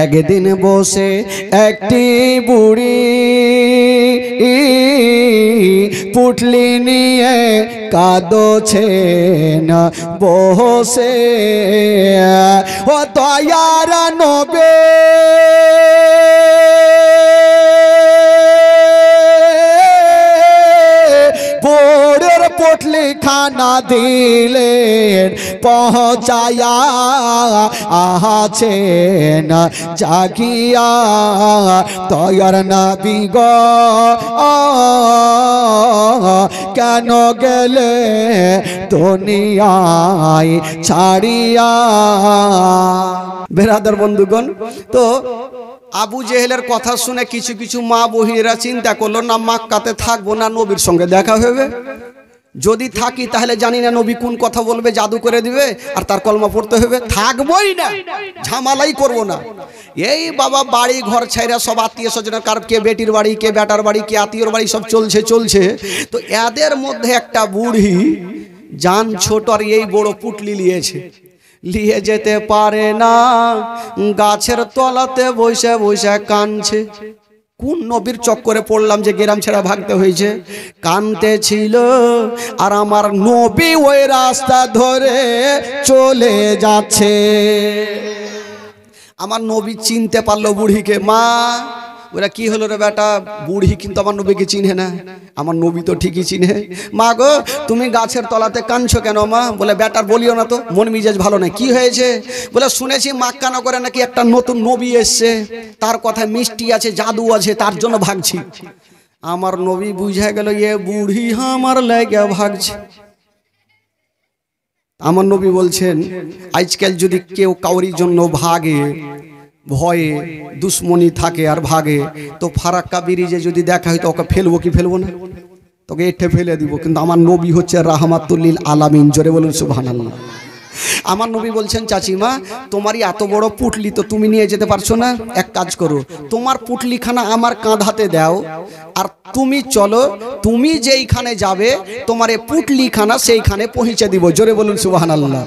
একদিন বসে একটি বুড়ি পুটলি নিয়ে কাঁদছেন বসে। ও দয়ার নবী বুড়ের পুটলি খানা দিলেন পৌঁছায়া আছেন জাগিয়া দয়ার নবী গো কেন গেলে দুনিয়ায় ছাড়িয়া। বেরাদার বন্ধুগণ, তো আবু জেহেলের কথা শুনে কিছু কিছু মা বহিনীরা চিন্তা করলো, না মক্কাতে থাকবো না, নবীর সঙ্গে দেখা হবে। যদি থাকি তাহলে জানি না নবী কোন কথা বলবে, জাদু করে দিবে আর তার কলমা পড়তে হবে, থাকবোই না, ঝামেলাই করব না। এই বাবা বাড়ি ঘর ছাইরা সব আত্মীয় স্বজনের, কার কে বেটির বাড়ি, কে বেটার বাড়ি, কে আত্মীয়র বাড়ি, সব চলছে। তো এদের মধ্যে একটা বুড়ি জান ছোট আর এই বড় পুটলি নিয়ে যেতে পারে না, গাছের তলাতে বসে বসে কাঁদছে। কোন নবীর চক্করে পড়লাম যে গ্রাম ছেড়া ভাগতে হয়েছে? কানতে ছিল আর আমার নবী ওই রাস্তা ধরে চলে যাচ্ছে। আমার নবী চিনতে পারলো বুড়িকে। মা, ওরা কি হলো রে বেটা? বুড়ি কিন্তু আমার নবীকে চিনে না। আমার নবী তো ঠিকই চিনে। মা গো, তুমি গাছের তলাতে কাঁদছো কেন মা? বলে বেটার বলিও না তো, মন মিজাজ ভালো নাই। কি হয়েছে? বলে শুনেছি মক্কা নগরে নাকি একটা নতুন নবী এসছে, তার কথায় মিষ্টি আছে, জাদু আছে, তার জন্য ভাগছি। আমার নবী বুঝে গেল এ বুড়ি আমার লাগে ভাগছে। আমার নবী বলছেন, আজকাল যদি কেউ কাউরির জন্য ভাগে, ভয়ে দুশ্মনী থাকে আর ভাগে, তো ফারাক্কা ব্রিজে যদি দেখা হয় তো ওকে ফেলবো কি ফেলবো না? তোকে এঠে ফেলে দিব। কিন্তু আমার নবী হচ্ছে রাহমাতুল লিল আলামিন। জোরে বলুন সুবহানাল্লাহ। আমার নবী বলছেন, চাচিমা তোমারই এত বড় পুটলি তো তুমি নিয়ে যেতে পারছো না, এক কাজ করো, তোমার পুটলিখানা আমার কাঁধাতে দাও আর তুমি চলো, তুমি যেইখানে যাবে তোমার এই পুটলিখানা সেইখানে পৌঁছে দিব। জোরে বলুন সুবহানাল্লাহ।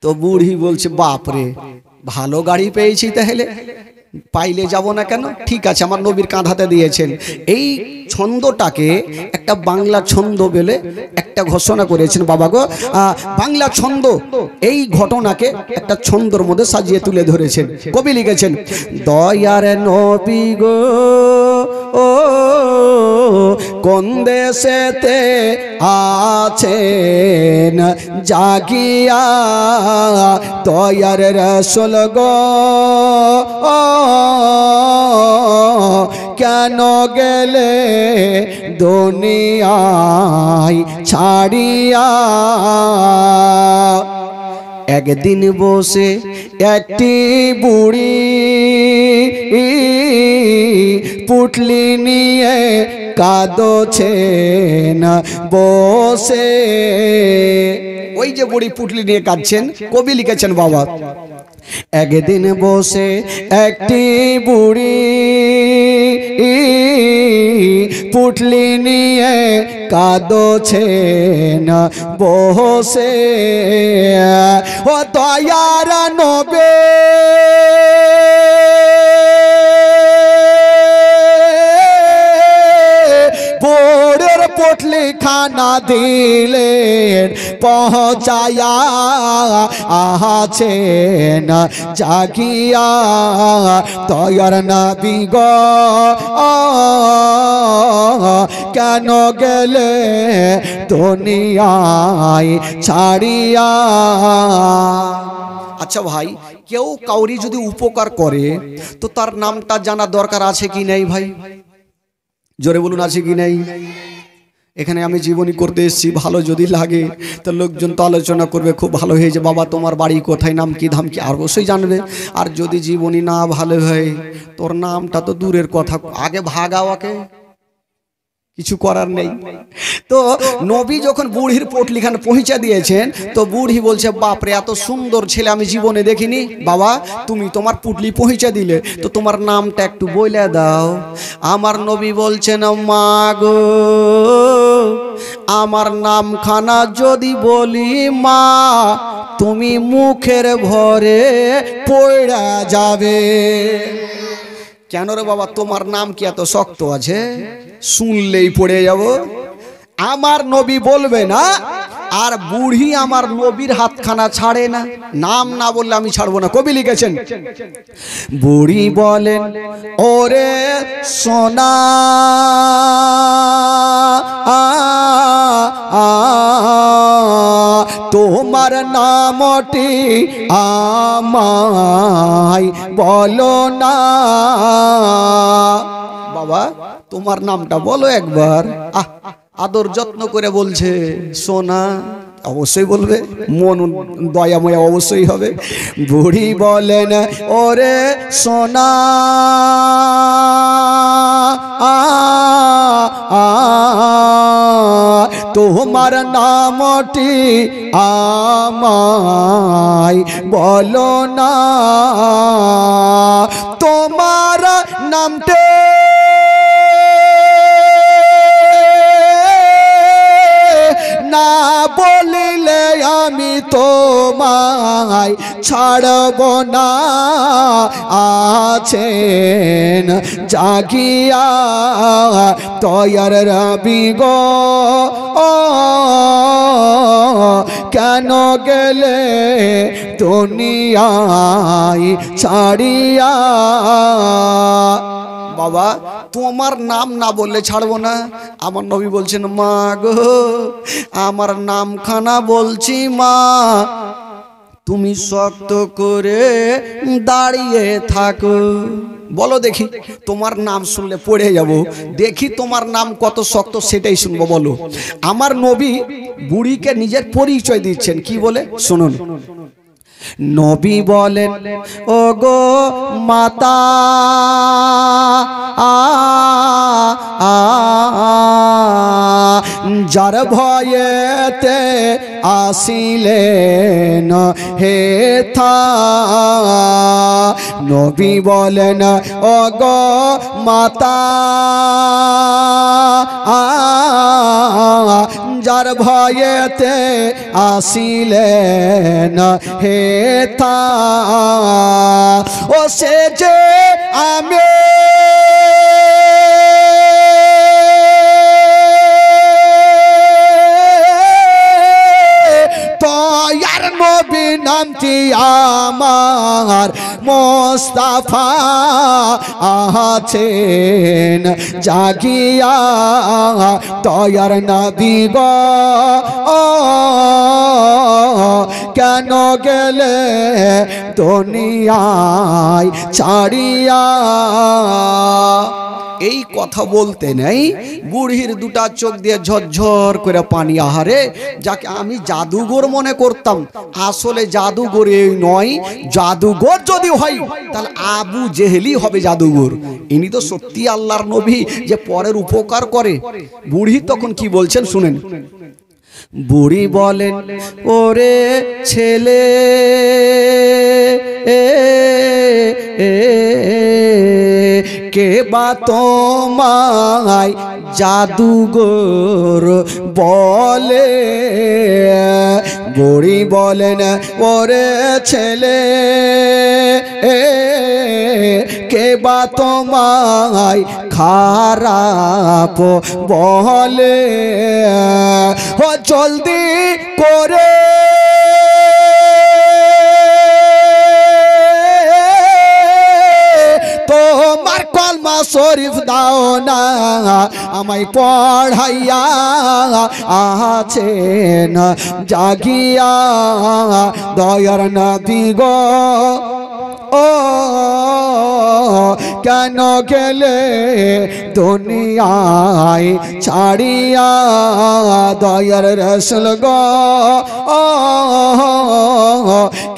তো বুড়ি বলছে, বাপরে ভালো গাড়ি পেয়েছি, তাহলে পাইলে যাব না কেন? ঠিক আছে, আমার নবীর কাঁধাতে দিয়েছেন। এই ছন্দটাকে একটা বাংলা ছন্দ বলে একটা ঘোষণা করেছেন বাবা গো। বাংলা ছন্দ এই ঘটনাকে একটা ছন্দর মধ্যে সাজিয়ে তুলে ধরেছেন। কবি লিখেছেন, দয়ার নবী গো ও কোন দেশেতে আছেন জাগিয়া দয়ার রাসূল গো কেন গেলে দুনিয়ায় ছাড়িয়া। একদিন বসে একটি বুড়ি পুটলি নিয়ে কাঁদছেন বসে। ওই যে বুড়ি পুটলি নিয়ে কাঁদছেন, কবি লিখেছেন বাবা, একদিন বসে একটি বুড়ি পুটলি নিয়ে কাঁদছেন বসে। ও দয়ার নবী বুড়ের পুটলি খানা দিলেন পৌঁছায়া আছেন জাগিয়া দয়ার নবী গো কেন গেলে দুনিয়ায় ছাড়িয়া। আচ্ছা ভাই, কেউ কাউরি যদি উপকার করে তো তার নামটা জানা দরকার আছে কি নেই ভাই? জোরে বলুন, আছে কি নেই? এখানে আমি জীবনী করতে এসেছি, ভালো যদি লাগে তো লোকজন তো আলোচনা করবে, খুব ভালো হয়েছে বাবা তোমার বাড়ি কোথায়, নাম কি ধাম কি, আর অবশ্যই জানবে। আর যদি জীবনী না ভালো হয়, তোর নামটা তো দূরের কথা, আগে ভাগাওয়াকে, কিছু করার নেই। তো নবী যখন বুড়ির পুটলিখানা পৌঁছে দিয়েছেন, তো বুড়ি বলছে, বাপরে এত সুন্দর ছেলে আমি জীবনে দেখিনি। বাবা তুমি তোমার পুটলি পৌঁছে দিলে, তো তোমার নামটা একটু বলে দাও। আমার নবী বলছেন, মা গো আমার নামখানা যদি বলি মা তুমি মুখের ভরে পড়া যাবে। কেন রে বাবা, তোমার নাম কি এত শক্ত আছে? শুনলেই পড়ে যাব। আমার নবী বলবে না, আর বুড়ি আমার নবীর হাতখানা ছাড়ে না। নাম না বললে আমি ছাড়বো না। কবি লিখেছেন, বুড়ি বলেন ওরে সোনা তোমার নামটি আমায় বলো না। বাবা তোমার নামটা বলো একবার। আদর যত্ন করে বলছে সোনা, অবশ্যই বলবে, মন দয়াময় অবশ্যই হবে। বুড়ি বলেন ওরে সোনা তোমার নামটি আমায় বলো না। তোমার নামটি না বলিলে আমি তোমায় ছাড়ব না। আছেন জাগিয়া তয়ার রবি গো কেন গেলে দুনিয়ায় ছাড়িয়া। বাবা তোমার নাম না বললে ছাড়বো না। আমার নবী বলছেন মা গো আমার নামখানা বলছি মা, তুমি শক্ত করে দাঁড়িয়ে থাকো। বলো দেখি, তোমার নাম শুনলে পড়ে যাব, দেখি তোমার নাম কত শক্ত সেটাই শুনবো। বলো। আমার নবী বুড়িকে নিজের পরিচয় দিচ্ছেন, কি বলে শুনুন। নবী বলেন ও গো মাতা যার ভয়েতে আসিলেন হেথা। নবী বলেন ও গো মাতা যার ভয়েতে আসিলেন হেথা। ও সে যে আমি তয়ার নবী নামটি আমার মোস্তাফা আছেন জাগিয়া তয়ার নবী গো কেন গেলে দুনিয়ায় ছাড়িয়া। এই কথা বলতে নেই বুড়ির দুটা চোখ দিয়ে ঝরঝর করে পানি। আহারে, যাকে আমি জাদুঘর মনে করতাম আসলে জাদুঘর এই নয়। জাদুঘর যদি হয় তাহলে আবু জেহেলি হবে জাদুঘর। ইনি তো সত্যি আল্লাহর নবী যে পরের উপকার করে। বুড়ি তখন কি বলছেন শুনেন। বুড়ি বলেন ওরে ছেলে কে বা তোমায় জাদুঘর বলে। বুড়ি বলেন ওরে ছেলে কে বা তোমায় খারাপ বলে। ও জলদি করে তোমার কলমা শরীফ দাও না আমায় পড়াইয়া। আছেন জাগিয়া দয়ার নবী গো কেন গেলে দুনিয়ায় ছাড়িয়া দয়ার রাসূল গো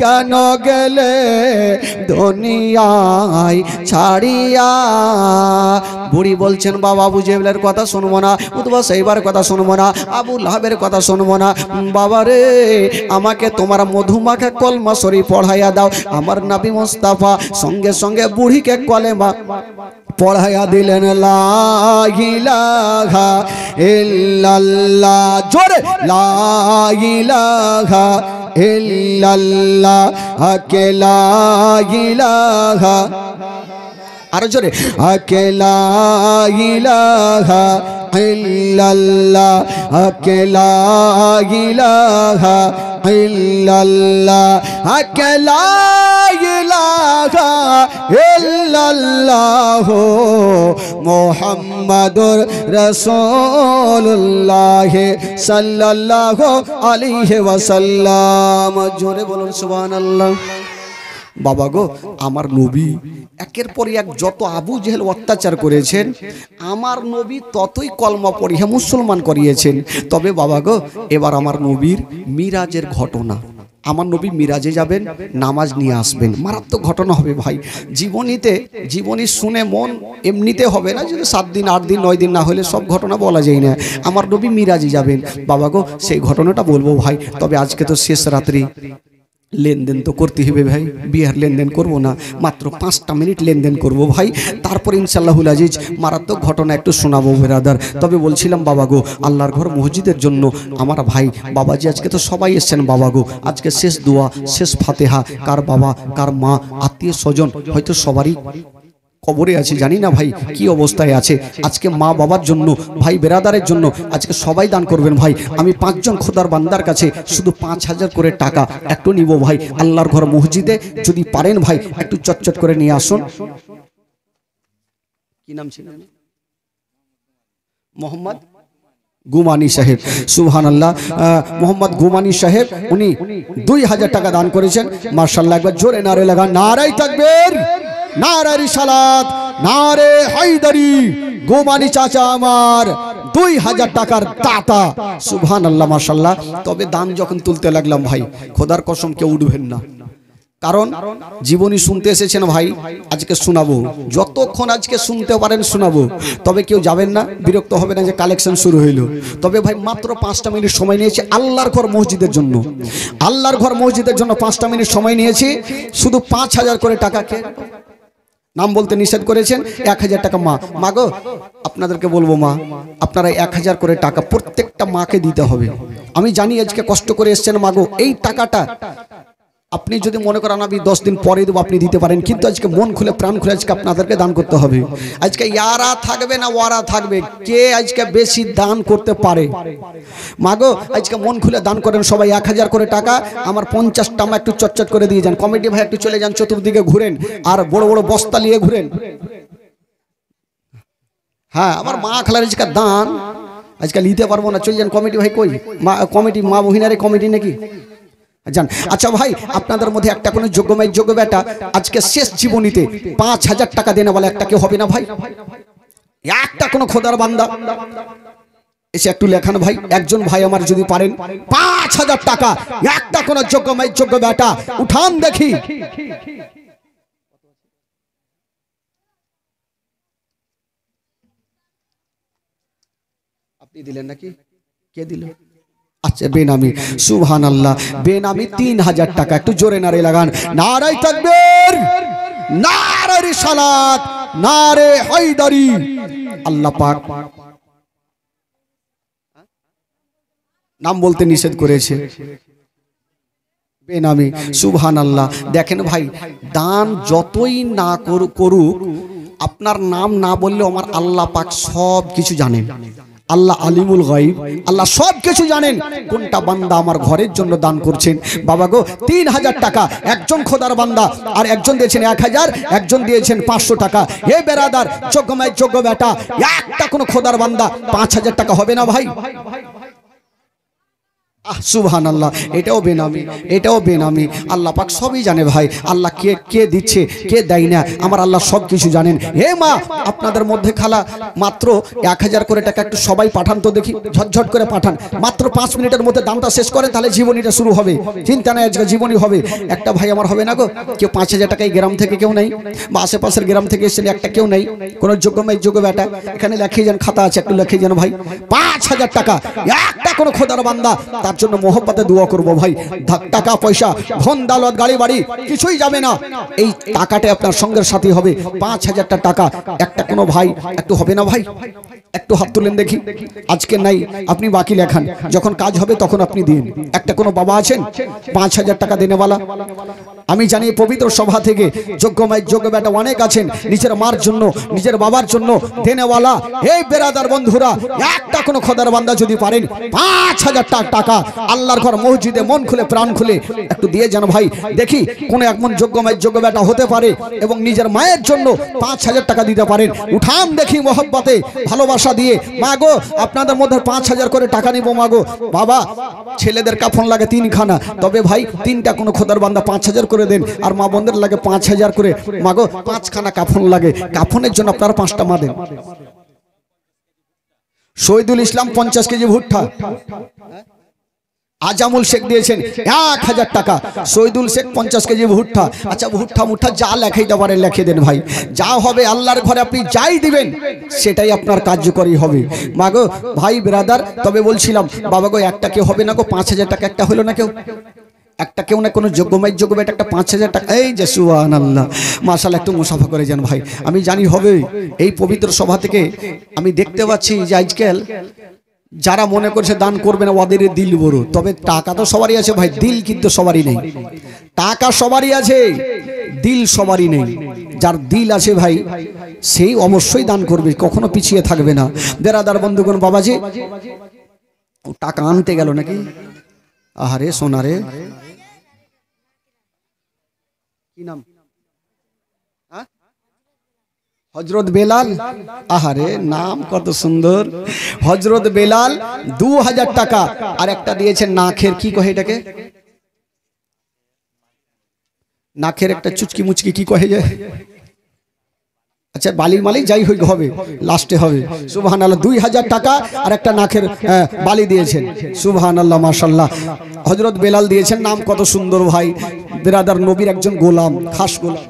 কেন গেলে দুনিয়ায় ছাড়িয়া। বুড়ি বলছেন বাবা আবু জেহেলের কথা শুনবো না, উতবা সাইবার কথা শুনবো না, আবু লাহাবের কথা শুনবো না। বাবা রে আমাকে তোমার মধুমাখা কলমা শরীফ পড়াইয়া দাও। আমার নবী মুস্তাফা সঙ্গে সঙ্গে বুড়িকে কলেমা পড়াইয়া দিলেন। লা ইলাহা ইল্লাল্লাহ, জোরে লা ইলাহা ইল্লাল্লাহ লা ইলাহা আরো জোরে লা ইলাহা ইল্লাল্লাহ লা ইলাহা ইল্লাল্লাহ লা ইলাহা ইল্লাল্লাহ মুহাম্মাদুর রাসূলুল্লাহ সাল্লাল্লাহু আলাইহি ওয়াসাল্লাম। জোরে বলুন সুবহানাল্লাহ। বাবা গো, আমার নবী একের পর এক যত আবু জেহেল অত্যাচার করেছেন, আমার নবী ততই কলমা পড়িয়ে মুসলমান করিয়েছেন। তবে বাবা গো, এবার আমার নবীর মিরাজের ঘটনা, আমার নবী মিরাজে যাবেন, নামাজ নিয়ে আসবেন, মারাত্মক ঘটনা হবে ভাই। জীবনী শুনে মন এমনিতে হবে না, যদি 7 দিন 8 দিন 9 দিন না হলে সব ঘটনা বলা যায় না। আমার নবী মিরাজে যাবেন বাবা গো, সেই ঘটনাটা বলবো ভাই। তবে আজকে তো শেষ রাত্রি, লেনদেন তো করতে হবে ভাই, বিহার লেনদেন করব না, মাত্র 5টা মিনিট লেনদেন করব ভাই, তারপর ইনশাআল্লাহুল আজিজ মারাত্মক ঘটনা একটু শোনাবো ব্রাদার। তবে বলছিলাম বাবা গো, আল্লাহর ঘর মসজিদের জন্য আমার ভাই বাবাজি আজকে তো সবাই এসছেন বাবা গো, আজকে শেষ দোয়া, শেষ ফাতেহা, কার বাবা কার মা আত্মীয় স্বজন হয়তো সবারই কবরে আছে, জানি না ভাই কি অবস্থায় আছে। আজকে মা বাবার জন্য, ভাই বেরাদারের জন্য আজকে সবাই দান করবেন ভাই। আমি 5 জন খোদার বান্দার কাছে শুধু 5000 করে টাকা একটু নিব ভাই, আল্লাহর ঘর মসজিদে যদি পারেন ভাই একটু চটচট করে নিয়ে আসুন। কি নাম ছিল? মোহাম্মদ গুমানি সাহেব, সুবহানাল্লাহ। মোহাম্মদ গুমানি সাহেব উনি 2000 টাকা দান করেছেন, মাশাআল্লাহ। একবার জোরে নারে লাগান, নারাই তাকবীর, নারে রিসালাত, নারে হায়দারি। গোমানি চাচা আমার 2000 টাকার দাতা, সুবহানাল্লাহ মাশাআল্লাহ। তবে দান যখন তুলতে লাগলাম ভাই, খোদার কসম কেউ উঠবেন না, কারণ জীবনী শুনতে এসেছেন ভাই, আজকে শোনাবো, যতক্ষণ আজকে শুনতে পারেন শোনাবো। তবে কেউ যাবেন না, বিরক্ত হবে না যে কালেকশন শুরু হইল। তবে ভাই মাত্র 5টা মিনিট সময় নিয়েছি আল্লাহর ঘর মসজিদের জন্য, আল্লাহর ঘর মসজিদের জন্য 5টা মিনিট সময় নিয়েছি। শুধু 5000 করে টাকা, কে নাম বলতে নিষেধ করেছেন, 1000 টাকা মা। মা গো, আপনাদেরকে বলবো মা, আপনারা 1000 করে টাকা প্রত্যেকটা মাকে দিতে হবে। আমি জানি আজকে কষ্ট করে এসছেন মা গো, এই টাকাটা আপনি যদি মনে করেন আমি 10 দিন পরে দেবো, আপনি দিতে পারেন, কিন্তু আজকে মন খুলে প্রাণ খুলে আজকে আপনাদেরকে দান করতে হবে। আজকে ইয়ারা থাকবে না ওয়ারা থাকবে, কে আজকে বেশি দান করতে পারে? মাগো আজকে মন খুলে দান করেন সবাই, 1000 করে টাকা। আমার 50টা আমার একটু চটচট করে দিয়ে যান, কমিটি ভাই একটু চলে যান, চতুর্দিকে ঘুরেন আর বড় বড় বস্তা নিয়ে ঘুরেন। হ্যাঁ, আমার মা খালার আজকে দান আজকে নিতে পারবো না, চলে যান। কমিটি ভাই কই? মা কমিটি, মা বহিনারে কমিটি নাকি জান? আচ্ছা ভাই, আপনাদের মধ্যে একটা কোনো যোগ্যময় যোগ্য বেটা আজকে শেষ জীবনীতে 5000 টাকা দেনা বলে একটা কেউ হবে না ভাই? একটা কোনো খোদার বান্দা এসে একটু লেখান ভাই, একজন ভাই আমার যদি পারেন 5000 টাকা, একটা কোনো যোগ্যময় যোগ্য বেটা উঠান দেখি। আপনি দিলেন নাকি? কে দিল? আচ্ছা বেনামি, সুবহানাল্লাহ। বেনামি 3000 টাকা, একটু জোরে নারে লাগান, নারায়ে তাকবীর, নারে রিসালাত, নারে হায়দারি। আল্লাহ পাক নাম বলতে নিষেধ করেছে, বেনামি, সুবহানাল্লাহ। দেখেন ভাই, দান যতই না করুক, আপনার নাম না বললেও আমার আল্লাহ পাক সব কিছু জানেন। আল্লাহ আলিমুল গায়ব, আল্লাহ সব কিছু জানেন কোনটা বান্দা আমার ঘরের জন্য দান করছেন। বাবা গো, 3000 টাকা একজন খোদার বান্দা, আর একজন দিয়েছেন 1000, একজন দিয়েছেন 500 টাকা। হে বেরাদার, যোগ্যময় যোগ্য বেটা, একটা কোনো খোদার বান্দা 5000 টাকা হবে না ভাই? সুবহানাল্লাহ। এটাও বেনামি, এটাও বেনামি। আল্লাহ পাক সবই জানে ভাই, আল্লাহ কে দিচ্ছে কে দেয় না, আমার আল্লাহ সব কিছু জানেন। হে মা, আপনাদের মধ্যে খালা মাত্র 1000 করে টাকা একটু সবাই পাঠান তো দেখি, ঝটঝট করে পাঠান। মাত্র 5 মিনিটের মধ্যে দামটা শেষ করেন, তাহলে জীবনীটা শুরু হবে। চিন্তা নাই, আজকে জীবনী হবে। একটা ভাই আমার হবে না গো, কেউ 5000 টাকা এই গ্রাম থেকে কেউ নেই, বা আশেপাশের গ্রাম থেকে এসেছেন একটা কেউ নেই, কোনো যোগ্যময় যোগ্য বেটা এখানে লেখিয়ে যান, খাতা আছে একটু লেখিয়ে যান ভাই। 5000 টাকা একটা কোনো খোদার বান্দা, তার জন্য মোহব্বতে দোয়া করব ভাই। টাকা পয়সা ধন দৌলত গাড়ি বাড়ি কিছুই যাবে না, এই টাকাটা আপনার সঙ্গের সাথী হবে। 5000 টাকা একটা কোনো ভাই একটু হবে না ভাই? একটু হাত তুলেন দেখি। আজকে নাই, আপনি বাকি লেখান, যখন কাজ হবে তখন আপনি দিন। একটা কোনো বাবা আছেন 5,000 টাকা দেনেওয়ালা? আমি জানি পবিত্র সভা থেকে যোগ্য মায়ের যোগ্য বেটা অনেক আছেন, নিজের মার জন্য নিজের বাবার জন্য দেনেওয়ালা। এই বেরাদার বন্ধুরা, একটা কোনো খোদার বান্দা যদি পারেন 5,000 টাকা আল্লাহর ঘর মসজিদে মন খুলে প্রাণ খুলে একটু দিয়ে যান ভাই। দেখি কোন এমন যোগ্য মায়ের যোগ্য বেটা হতে পারে এবং নিজের মায়ের জন্য 5,000 টাকা দিতে পারেন। উঠান দেখি মোহব্বতে ভালোবাসা দিয়ে। মাগো আপনাদের মধ্যে 5,000 করে টাকা নিব মাগো। বাবা ছেলেদের কাফন লাগে 3 খানা, তবে ভাই 3টা কোনো খোদার বান্দা 5,000 করে দেন। আর মা বোনদের লাগে 5,000 করে। মাগো 5 খানা কাফন লাগে, কাফনের জন্য আপনারা 5টা মা দেন। শহীদুল ইসলাম 50 কেজি ভুট্টা, আজামুল শেখ দিয়েছেন 1,000 টাকা। শহীদুল শেখ 50 কেজি ভুট্টা। আচ্ছা ভুট্টা মুঠা যা লেখাইতে পারেন লেখে দেন ভাই। যা হবে আল্লাহর ঘরে আপনি যাই দিবেন সেটাই আপনার কার্যকরী হবে। মাগো ভাই ব্রাদার, তবে বলছিলাম বাবা গো একটা কেউ হবে না গো 5,000 টাকা একটা হলো না কেউ? একটা কেউ না কোনো যোগ্য মায়ের যোগ্য বেটা একটা 5,000 টাকা। এই যে সুবহানাল্লাহ, মাশাআল্লাহ, একটু মুসাফা করে যান ভাই। আমি জানি হবে। এই পবিত্র সভা থেকে আমি দেখতে পাচ্ছি যে আজকাল যারা মনে করছে দান করবে না ওদের দিল বড়। তবে টাকা তো সবারই আছে ভাই, দিল কিন্তু সবারই নেই। টাকা সবারই আছে, দিল সবারই নেই। যার দিল আছে ভাই সেই অবশ্যই দান করবে, কখনো পিছিয়ে থাকবে না। বেরাদার বন্ধুগণ, বাবাজি টাকা আনতে গেল নাকি? আহারে সোনারে, কি নাম? হযরত বেলাল। আহারে নাম কত সুন্দর, হযরত বেলাল 2000 টাকা। আর একটা দিয়েছেন নাখের, কি কহে এটাকে? নাখের একটা চুচকি মুচকি কি কহে যায়? আচ্ছা বালি মালি যাই হোক হবে, লাস্টে হবে। সুবহানাল্লাহ, 2000 টাকা আর একটা নাখের বালি দিয়েছেন। সুবহানাল্লাহ, মাশাআল্লাহ। হযরত বেলাল দিয়েছেন, নাম কত সুন্দর ভাই। বিরাদার নবীর একজন গোলাম, খাস গোলাম।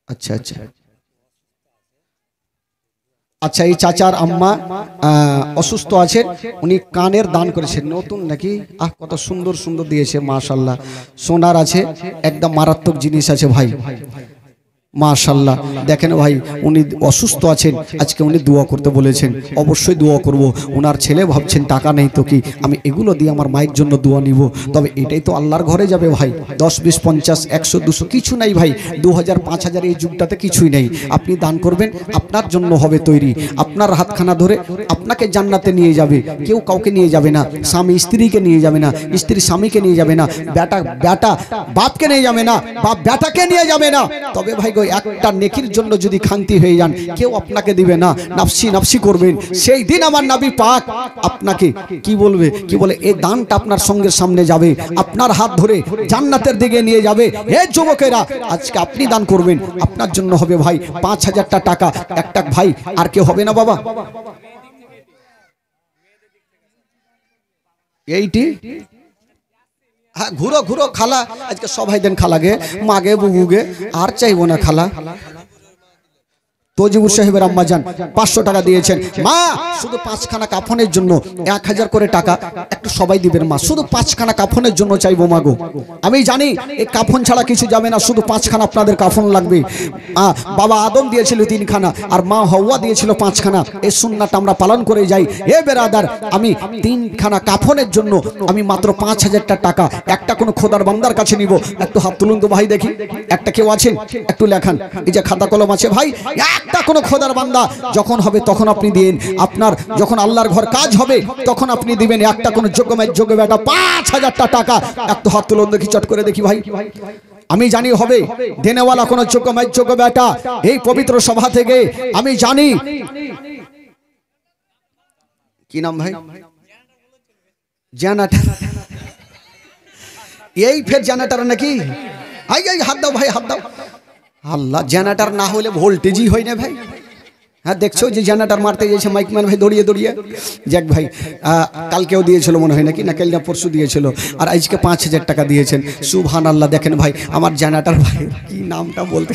আচ্ছা আচ্ছা আচ্ছা, এই চাচার আম্মা অসুস্থ আছেন, উনি কানের দান করেছেন, নতুন নাকি? কত সুন্দর সুন্দর দিয়েছে মাশাআল্লাহ। সোনার আছে, একদম মারাত্মক জিনিস আছে ভাই মাশাআল্লাহ। দেখেন ভাই উনি অসুস্থ আছেন, আজকে উনি দোয়া করতে বলেছেন, অবশ্যই দোয়া করব। ওনার ছেলে ভাবছেন টাকা নেই তো কি, আমি এগুলো দিয়ে আমার মায়ের জন্য দোয়া নিব। তবে এটাই তো আল্লাহর ঘরে যাবে ভাই। 10, 20, 50, 100, 200 কিছু নাই ভাই। 2000, 5000 এই যুগটাতে কিছুই নেই। আপনি দান করবেন, আপনার জন্য হবে তৈরি। আপনার হাতখানা ধরে আপনাকে জান্নাতে নিয়ে যাবে। কেউ কাউকে নিয়ে যাবে না। স্বামী স্ত্রীকে নিয়ে যাবে না, স্ত্রী স্বামীকে নিয়ে যাবে না, বেটা বাপকে নিয়ে যাবে না, বাপ বেটাকে নিয়ে যাবে না। তবে ভাই একটা নেকির জন্য যদি খান্তি হয়ে যান, কেউ আপনাকে দিবে না, নাফসি নাফসি করবেন। সেই দিন আমার নবী পাক আপনাকে কি বলবে, কি বলে, এই দানটা আপনার সঙ্গে সামনে যাবে, আপনার হাত ধরে জান্নাতের দিকে নিয়ে যাবে। হে যুবকেরা, আজকে আপনি দান করবেন, আপনার জন্য হবে ভাই 5,000 টাকা। একটা ভাই আর কেউ হবে না বাবা। এইটি হ্যাঁ, ঘুরো ঘুরো খালা, আজকে সবাই দেন খালাগে, মাগে বুবুগে, আর চাইবো না খালা। তজিবুর সাহেবের আম্মা যান 500 টাকা দিয়েছেন। মা শুধু 5 খানা কাফনের জন্য 1000 করে টাকা একটু সবাই দিবেন মা, শুধু 5 খানা কাফনের জন্য চাইবো মাগো। আমি জানি এই কাফন ছাড়া কিছু যাবে না, শুধু 5 খানা আপনাদের কাফন লাগবে। বাবা আদম দিয়েছিল 3 খানা আর মা হাওয়া দিয়েছিল 5 খানা। এই সুন্নাত আমরা পালন করে যাই। হে বেরাদার, আমি 3 খানা কাফনের জন্য আমি মাত্র 5000 টাকা একটা কোনো খোদার বান্দার কাছে নিব। একটু হাত তুলুন তো ভাই দেখি, একটা কেউ আছেন একটু লেখান। এই যে খাতা কলম আছে ভাই, একটা কোনো খোদার বান্দা যখন হবে তখন আপনি দিন। আপনার যখন আল্লাহর ঘর কাজ হবে তখন আপনি দিবেন। একটা কোনো যোগ্য মায়ের যোগ্য বেটা 5000 টাকা। একটু হাত তুলুন দেখি, চট করে দেখি ভাই। আমি জানি হবে দেনেওয়ালা কোনো যোগ্য মায়ের যোগ্য বেটা এই পবিত্র সভা থেকে। আমি জানি কি নাম ভাই? জানাটার। এই ফের জানাটার নাকি? হাত দাও ভাই, হাত দাও। আল্লাহ, জেনারেটর না হলে ভোল্টেজই হয় না ভাই। হ্যাঁ দেখছো যে জেনারেটর মারতে গেছে মাইকম্যান ভাই দৌড়িয়ে দৌড়িয়ে। যাক ভাই, কালকেও দিয়েছিল মনে হয় নাকি, না কাল না পরশু দিয়েছিল, আর আজকে 5000 টাকা দিয়েছেন। সুবহানাল্লাহ। দেখেন ভাই আমার জেনারেটর ভাই কি নামটা বলতে,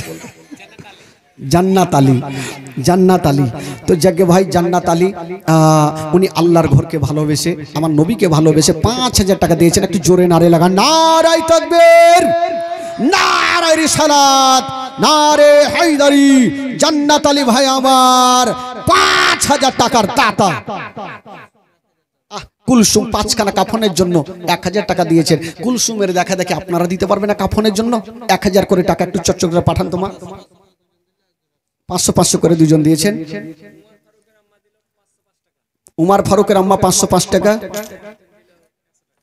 জান্নাত আলী, জান্নাত আলী। তো যাকে ভাই জান্নাত আলী, উনি আল্লাহর ঘরকে ভালোবেসে আমার নবীকে ভালোবেসে 5000 টাকা দিয়েছেন। একটু জোরে নারে লাগান, নারায়ে তাকবীর, নারায়ে রিসালাত, নারে হায়দারি। জান্নাত আলী ভাই আমার 5000 টাকার দাতা। কুলসুম 5খানা কাফনের জন্য 1000 টাকা দিয়েছেন। কুলসুমের দেখা দেখে আপনারা দিতে পারবেন না কাফনের জন্য? 1000 করে টাকা একটু চটচট করে পাঠান তোমার। 500 করে দুজন দিয়েছেন। উমার ফারুকের আম্মা 505 টাকা,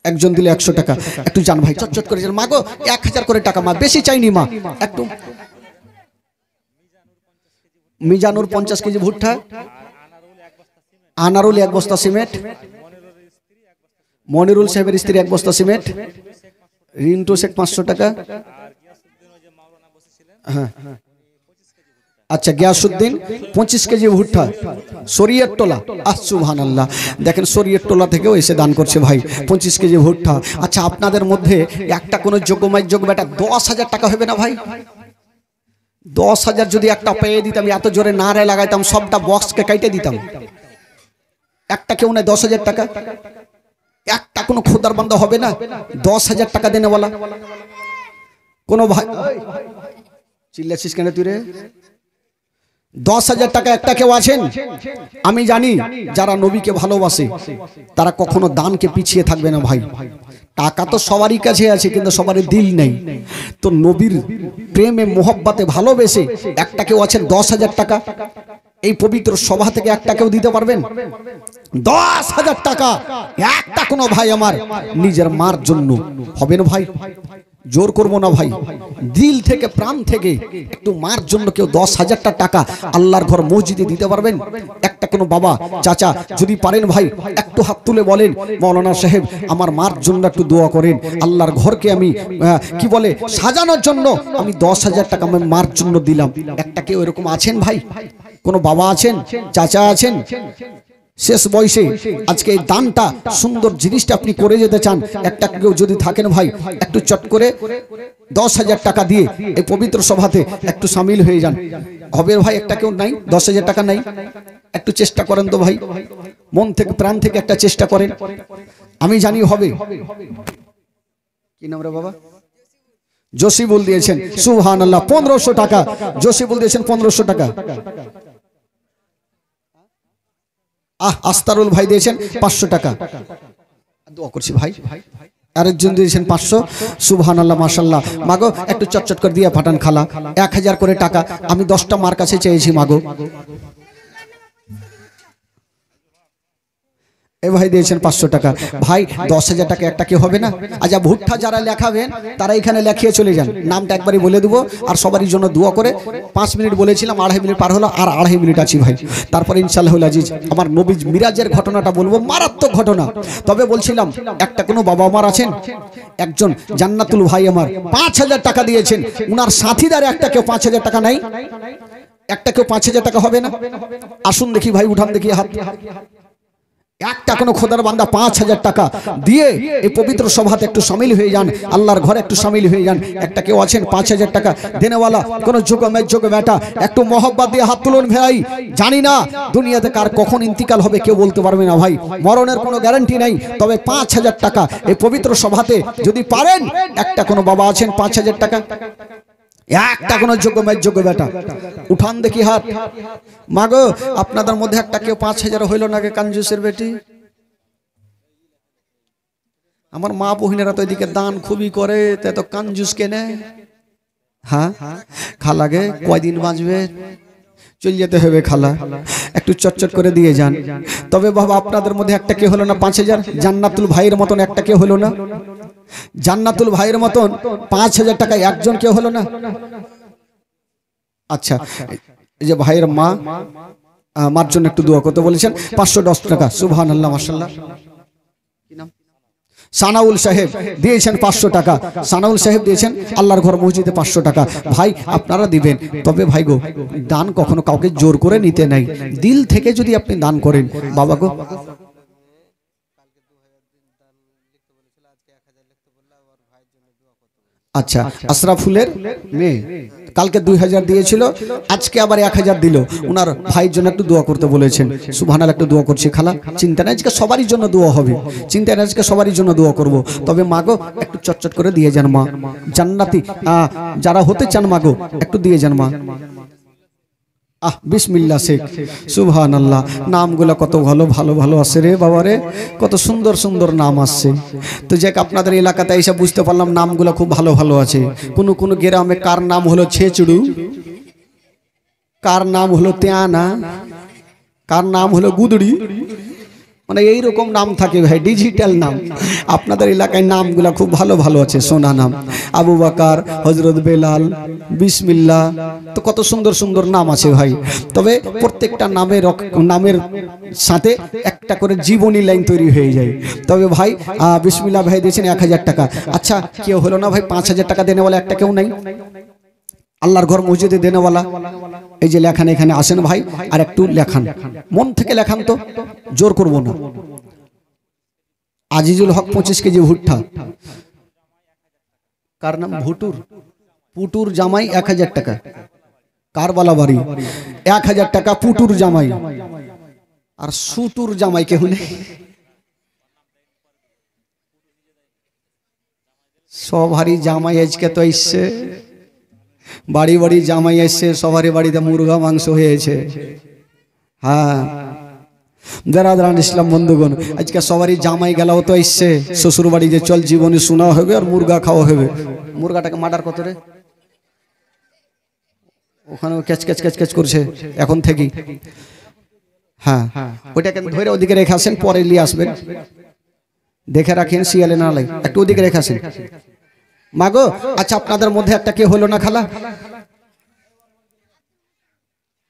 একজন দিলে 100 টাকা। একটু জান ভাই চটচট করে মা গো 1000 করে টাকা, মা বেশি চাইনি মা। একটু মিজানুর 50 কেজি ভুট্টা, আনারুল 1 বস্তা সিমেন্ট, মনিরুল সাহেবের স্ত্রী 1 বস্তা সিমেন্ট, রিন্টু শেখ 500 টাকা। হ্যাঁ আচ্ছা, গিয়াসউদ্দিন 25 কেজি ভুট্টা, শরীয়ত টোলা। সুবহানাল্লাহ, দেখেন শরীয়ত টোলা থেকেও এসে দান করছে ভাই 25 কেজি ভুট্টা। আচ্ছা, আপনাদের মধ্যে একটা কোনো যোগ্যমায় যোগ্য বেটা 10,000 টাকা হবে না ভাই? 10,000 যদি একটা পেয়ে দিতাম, এত জোরে নারে লাগাইতাম, সবটা বক্সকে কেটে দিতাম। একটা কেউ নেই 10,000 টাকা। একটা কোনো খোদার বান্দা হবে না 10,000 টাকা দেনে বলা? কোনো ভাই চিল্লাছিস কেন তুই রে? 10,000 টাকা একটা কেউ আছেন? আমি জানি যারা নবীকে ভালোবাসে তারা কখনো দানকে পিছিয়ে থাকবে না ভাই। টাকা তো সবারই কাছে আছে, কিন্তু সবারই দিল নেই। তো নবীর প্রেমে মোহব্বতে ভালোবেসে একটা কেউ আছেন 10,000 টাকা? এই পবিত্র সভা থেকে একটা কেউ দিতে পারবেন? 10,000 টাকা একটা কোনো ভাই আমার নিজের মার জন্য হবে না ভাই? জোর করবো না ভাই, দিল থেকে প্রাণ থেকে একটু মার জন্য কেউ 10,000 টাকা আল্লাহর ঘর মসজিদে দিতে পারবেন? একটা কোনো বাবা চাচা যদি পারেন ভাই একটু হাত তুলে বলেন, মৌলানা সাহেব আমার মার জন্য একটু দোয়া করেন, আল্লাহর ঘরকে আমি কি বলে সাজানোর জন্য আমি 10,000 টাকা আমার মার জন্য দিলাম। একটা কেউ এরকম আছেন ভাই? কোনো বাবা আছেন, চাচা আছেন? শেষ বয়সে আজকে এই দানটা সুন্দর জিনিসটা আপনি করে যেতে চান, একটা কেউ যদি থাকেন ভাই একটু চট করে 10,000 টাকা দিয়ে এই পবিত্র সভাতে একটু সামিল হয়ে যান। হবে ভাই? একটা কেউ নাই? 10,000 টাকা নাই? একটু চেষ্টা করেন তো ভাই, মন থেকে প্রাণ থেকে একটা চেষ্টা করেন। আমি জানি হবে। কি নাম রে বাবা? জসিবুল দিয়েছেন, সুবহানাল্লাহ 1500 টাকা। জসিবুল দিয়েছেন 1500 টাকা। আস্তারুল ভাই দিয়েছেন 500 টাকা। দোয়া করছি ভাই। আরেকজন দিয়েছেন 500। সুবহানাল্লাহ মাশাআল্লাহ। মাগো একটু চটচট করে দিয়ে পাঠান খালা। 1000 করে টাকা আমি 10টা মার কাছে চেয়েছি মাগো। এ ভাই দিয়েছেন 500 টাকা। ভাই 10,000 টাকা একটা কি হবে না? আচ্ছা, ভুট্টা যারা লেখাবেন তারা এখানে লেখিয়ে চলে যান, নামটা একবারই বলে দেবো। আর সবারই জন্য দোয়া করে 5 মিনিট বলেছিলাম, 2.5 মিনিট পার হলো, আর 2.5 মিনিট আছি ভাই। তারপরে ইনশাআল্লাহুল আজিজ আমার নবী মিরাজের ঘটনাটা বলবো, মারাত্মক ঘটনা। তবে বলছিলাম একটা কোনো বাবা আমার আছেন, একজন জান্নাতুল ভাই আমার 5,000 টাকা দিয়েছেন। উনার সাথীদার একটা কেউ 5,000 টাকা নাই? একটা কেউ 5,000 টাকা হবে না? আসুন দেখি ভাই, উঠান দেখি হাত। একটা কোনো খোদার বান্দা 5,000 টাকা দিয়ে এই পবিত্র সভাতে একটু শামিল হয়ে যান, আল্লাহর ঘরে একটু শামিল হয়ে যান। একটা কেউ আছেন 5,000 টাকা দেনেওয়ালা? কোন যোগমের যোগ বেটা একটু মোহব্বত দিয়ে হাত তুলুন ভাই। জানি না দুনিয়াতে কার কখন ইন্তিকাল হবে কেউ বলতে পারবে না ভাই, মরণের কোনো গ্যারান্টি নাই। তবে 5,000 টাকা এই পবিত্র সভাতে যদি পারেন, একটা কোনো বাবা আছেন 5,000 টাকা? একটা কোনো যোগ্যমের যোগ্য বেটা উঠান দেখি হাত। মাগো আপনাদের মধ্যে একটা কেউ 5,000 হইল না? কাঞ্জুসের বেটি আমার মা বহিনেরা তো এদিকে দান খুবই করে, তাই তো কাঞ্জুস কেনে। হ্যাঁ খালাগে কয়দিন বাঁচবে? চল যেতে হবে খালা, একটু চটচট করে দিয়ে যান। তবে বাবা আপনাদের মধ্যে একটা কে হলো না 5,000? জান্নাতুল ভাইয়ের মতন একটা কে হলো না? জান্নাতুল ভাইয়ের মতন 5,000 টাকা একজন কে হলো না? আচ্ছা, এই যে ভাইয়ের মা, মার জন্য একটু দোয়া করতে বলেছেন 510 টাকা। সুবহানাল্লাহ মাশাআল্লাহ। কি নাম? সানাউল সাহেব দিয়েছেন 500 টাকা। সানাউল সাহেব দিয়েছেন আল্লাহর ঘর মসজিদে 500 টাকা। ভাই আপনারা দিবেন, তবে ভাই গো দান কখনো কাউকে জোর করে নিতে নাই, দিল থেকে যদি আপনি দান করেন। বাবা গো আচ্ছা, আশরাফুলের মেয়ে কালকে 2000 দিয়েছিল, আজকে আবার 1000 দিল। ওনার ভাইয়ের জন্য একটু দোয়া করতে বলেছেন। সুবহানাল্লাহ, একটু দোয়া করছি খালা। চিন্তা নাই, আজকে সবারই জন্য দোয়া হবে, চিন্তা নাই, আজকে সবারই জন্য দোয়া করব। তবে মাগো একটু চটচট করে দিয়ে যান মা, জান্নাতি যারা হতে চান মাগো একটু দিয়ে যান মা। বিসমিল্লাহ শেখ। সুবহানাল্লাহ, নামগুলো কত ভালো ভালো ভালো আছে রে বাবা রে, কত সুন্দর সুন্দর নাম আসছে। তো যাক, আপনাদের এলাকাতে এসে বুঝতে পারলাম নামগুলো খুব ভালো ভালো আছে। কোন কোন গ্রামে কার নাম হলো ছেচড়ু, কার নাম হলো তেয়ানা, কার নাম হলো গুদড়ি, মানে এইরকম নাম থাকে ভাই, ডিজিটাল নাম। আপনাদের এলাকায় নামগুলা খুব ভালো ভালো আছে, সোনা নাম। আবু বকর, হযরত বেলাল, বিসমিল্লাহ, তো কত সুন্দর সুন্দর নাম আছে ভাই। তবে প্রত্যেকটা নামের সাথে একটা করে জীবনী লাইন তৈরি হয়ে যায়। তবে ভাই বিসমিল্লাহ ভাই দিয়েছেন 1000 টাকা। আচ্ছা, কেউ হলো না ভাই 5000 টাকা দেনে বলে একটা কেউ নাই? আল্লাহর ঘর মসজিদে দেনেওয়ালা এই যে লেখান, এখানে আসেন ভাই, আর একটু লেখান, মন থেকে লেখান, তো জোর করব না। আজিজুল হক 25 কেজি ভুট্টা। কার নাম? ভুটুর, পুটুর জামাই 1000 টাকা। কারবালা বাড়ি 1000 টাকা পুটুর জামাই। আর সুটুর জামাই কেউ নেই? সবারই জামাই আজকে তো এসছে, বাড়ি বাড়ি জামাই এসছে, সবারই বাড়িতে মুরগা মাংস হয়েছে। হ্যাঁ, যারা ইসলাম বন্ধুগণ, আজকে সবারই জামাই গেলাও তো এসছে শ্বশুর বাড়ি, যে চল জীবনে শোনা হবে আর মুরগা খাওয়া হবে। মুরগাটাকে মার্ডার কত রে, ওখানে ক্যাচ ক্যাচ ক্যাচ ক্যাচ করছে এখন থেকেই। হ্যাঁ, ওইটাকে ধরে ওদিকে রেখে আসেন, পরে নিয়ে আসবেন, দেখে রাখেন শিয়ালে না লাগে, একটু ওদিকে রেখে আসেন মাগো। আচ্ছা, আপনাদের মধ্যে একটা কে হলো না খালা?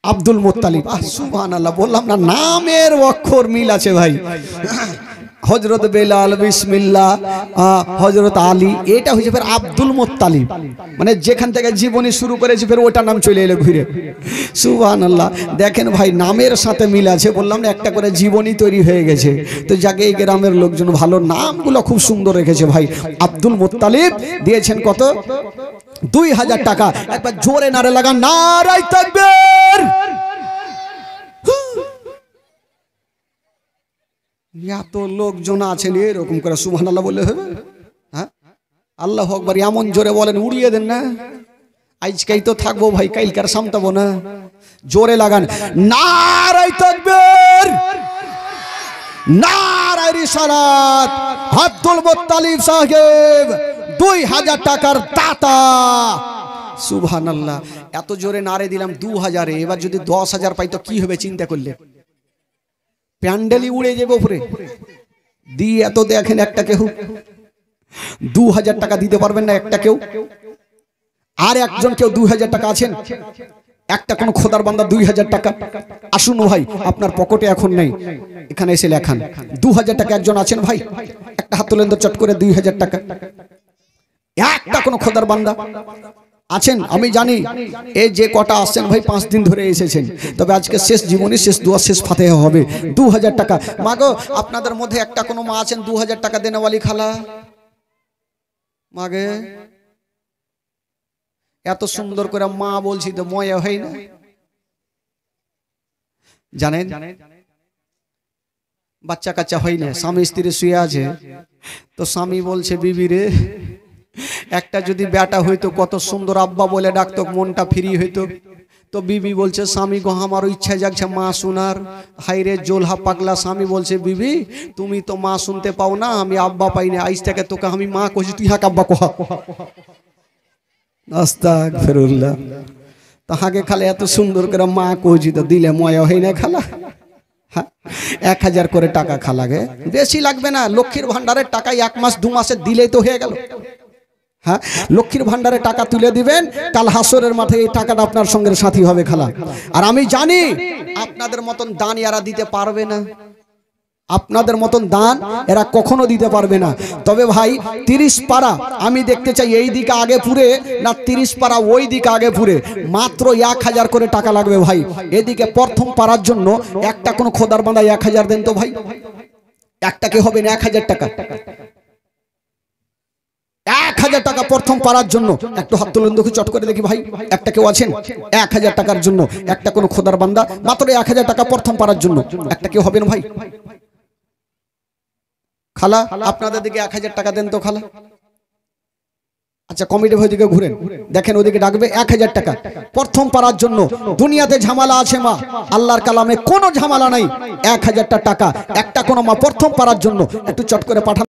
Abdul Muttalib. সুবহানাল্লাহ, বললাম না নামের অক্ষর মিল আছে ভাই। হযরত বেলাল, বিসমিল্লাহ, হযরত আলী, এটা হচ্ছে ফের আব্দুল মুত্তালিব, মানে যেখান থেকে জীবনী শুরু করেছে ফের ওটা নাম চলে এলো ঘুরে। সুবহানাল্লাহ, দেখেন ভাই নামের সাথে মিল আছে। বললাম না একটা করে জীবনী তৈরি হয়ে গেছে। তো যাকে এই গ্রামের লোকজন ভালো নামগুলো খুব সুন্দর রেখেছে ভাই। আব্দুল মুত্তালিব দিয়েছেন কত? 2000 টাকা। একবার জোরে নারে লাগা, নারায়ে তাকবীর। এত লোকজন আছেন, এরকম করে সুবহানাল্লাহ বললে হবে? হ্যাঁ, আল্লাহু আকবার এমন জোরে বলেন উড়িয়ে দেন না। আজকেই তো থাকবো ভাই, কালকার সামতাবো না। জোরে লাগান, নারায়ে তাকবীর, নারায়ে রিসালাত। আব্দুল মুত্তালিব সাহেব 2000 টাকার দাতা। সুবহানাল্লাহ, এত জোরে নারে দিলাম 2000। এবার যদি 10,000 পাই তো কি হবে চিন্তা করলে? প্যান্ডেলই উড়ে যাবে উপরে দিয়ে। এত দেখেন একটা কেউ 2000 টাকা দিতে পারবেন না একটা কেউ? আর একজন কেউ 2000 টাকা আছেন? একটা কোন খোদার বান্দা 2000 টাকা? আসুন ভাই, আপনার পকেটে এখন নেই, এখানে এসে লেখান 2000 টাকা। একজন আছেন ভাই? একটা হাত তোলেন তো চট করে 2000 টাকা। একটা কোন খোদার বান্দা আছেন? আমি জানি এই যে কটা আসছেন ভাই 5 দিন ধরে এসেছেন, তবে আজকে শেষ জীবনী, শেষ দোয়া, শেষ ফাতিহা হবে। 2000 টাকা। মাগো, আপনাদের মধ্যে একটা কোনো মা আছেন 2000 টাকা দেনেওয়ালি খালা? মাগে এত সুন্দর করে মা বলছি তো ময়া হয় না? জানেন বাচ্চা কাচ্চা হয় না, স্বামী স্ত্রী শুয়ে আছে, তো স্বামী বলছে বিবি রে, একটা যদি বেটা হইতো কত সুন্দর আব্বা বলে ডাকতো, মনটা ফ্রি হইতো। তো বিবি বলছে স্বামী গো আমারও ইচ্ছা জাগছে মা শোনার। হাইরে জোলহা পাগলা স্বামী বলছে বিবি তুমি তো মা শুনতে পাও না, আমি আব্বা পাই না, আইজ থেকে তোকে আমি মা কইছি, তুই হাক আব্বা কহা। আস্তাগফিরুল্লাহ। তাহাকে খালে এত সুন্দর করে মা কইছি তো দিলে ময়া হয় না খালা? 1000 করে টাকা খালাগে, বেশি লাগবে না। লক্ষ্মীর ভান্ডারের টাকা 1 মাস 2 মাসে দিলেই তো হয়ে গেল। হ্যাঁ, লক্ষ্মীর ভান্ডারে টাকা তুলে দিবেন, কাল হাসরের মাঠে এই টাকাটা আপনার সঙ্গে সাথী হবে খালা। আর আমি জানি আপনাদের মতন দান এরা দিতে পারবে না, আপনাদের মতন দান এরা কখনো দিতে পারবে না। তবে ভাই 30 পারা আমি দেখতে চাই এই দিকে আগে পুরে না 30 পারা ওই দিকে আগে পুরে। মাত্র 1000 করে টাকা লাগবে ভাই। এদিকে প্রথম পারার জন্য একটা কোন খোদার বান্দা 1000 দেন তো ভাই। একটা কি হবে না 1000 টাকা? 1000 টাকা প্রথম পারার জন্য একটু হাত তুলুন দেখি চট করে দেখি ভাই, একটা কেউ আছেন 1000 টাকার জন্য? একটা কোন খোদার বান্দা মাত্র 1000 টাকা প্রথম পারার জন্য একটা কেউ হবেন ভাই? খালা আপনাদের দিকে 1000 টাকা দেন তো খালা। আচ্ছা কমিটি ভাই দিকে ঘুরেন, দেখেন ওদিকে ডাকবে 1000 টাকা প্রথম পারার জন্য। দুনিয়াতে ঝামেলা আছে মা, আল্লাহর কালামে কোনো ঝামেলা নাই। 1000 টাকা একটা কোন মা প্রথম পারার জন্য একটু চট করে পাঠান।